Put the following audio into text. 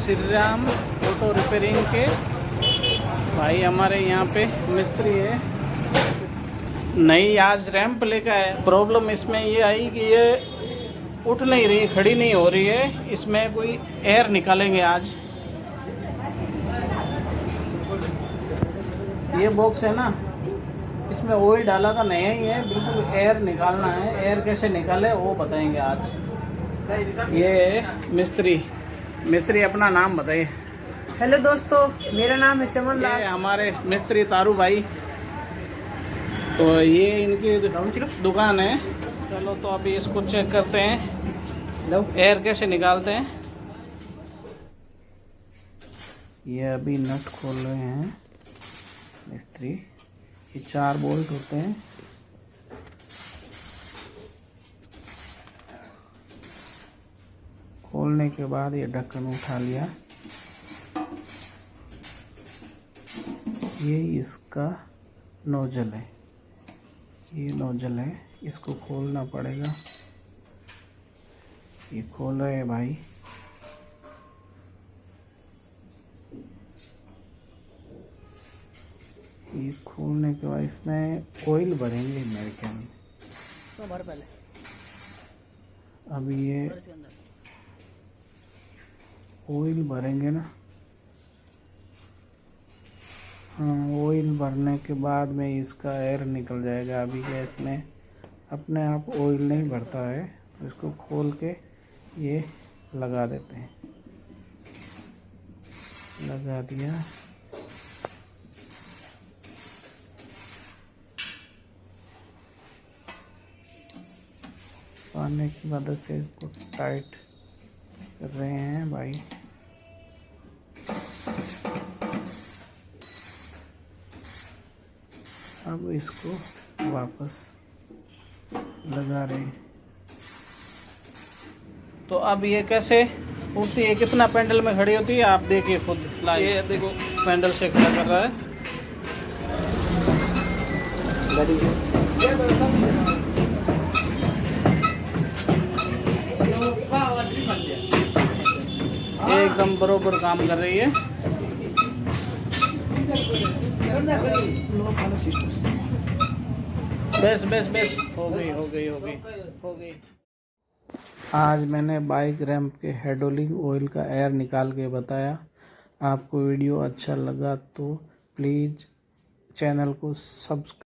Shri Ram auto repairing के भाई हमारे यहाँ पे मिस्त्री है। नई आज रैंप लेकर आए। प्रॉब्लम इसमें ये आई कि ये उठ नहीं रही, खड़ी नहीं हो रही है। इसमें कोई एयर निकालेंगे आज। ये बॉक्स है ना, इसमें ऑयल डाला था, नया ही है बिल्कुल। एयर निकालना है, एयर कैसे निकाले वो बताएंगे आज। ये मिस्त्री अपना नाम बताइए। हेलो दोस्तों, मेरा नाम है चमन लाल। ये हमारे मिस्त्री तारू भाई, तो ये इनकी दुकान है। चलो तो अभी इसको चेक करते हैं, एयर कैसे निकालते हैं। ये अभी नट खोल रहे हैं मिस्त्री। ये 4 बोल्ट होते हैं। खोलने के बाद ये ढक्कन उठा लिया। ये इसका नोजल है, ये नोजल है, इसको खोलना पड़ेगा। ये खोल रहे हैं भाई। ये खोलने के बाद इसमें ऑयल भरेंगे मेरे ख्याल में। तो भर पहले। अभी ये ऑयल भरेंगे ना। हाँ, ऑयल भरने के बाद में इसका एयर निकल जाएगा। अभी क्या इसमें अपने आप ऑयल नहीं भरता है, तो इसको खोल के ये लगा देते हैं। लगा दिया। पाने की मदद से इसको टाइट कर रहे हैं भाई। अब इसको वापस लगा रहे हैं। तो अब ये कैसे उठती है, कितना पेंडल में खड़ी होती है आप देखिए खुद। ये देखो पेंडल से खड़ा कर रहा है। ये एकदम बरोबर काम कर रही है। बस हो गई। आज मैंने बाइक रैंप के हेडोलिंग ऑयल का एयर निकाल के बताया। आपको वीडियो अच्छा लगा तो प्लीज़ चैनल को सब्सक्राइब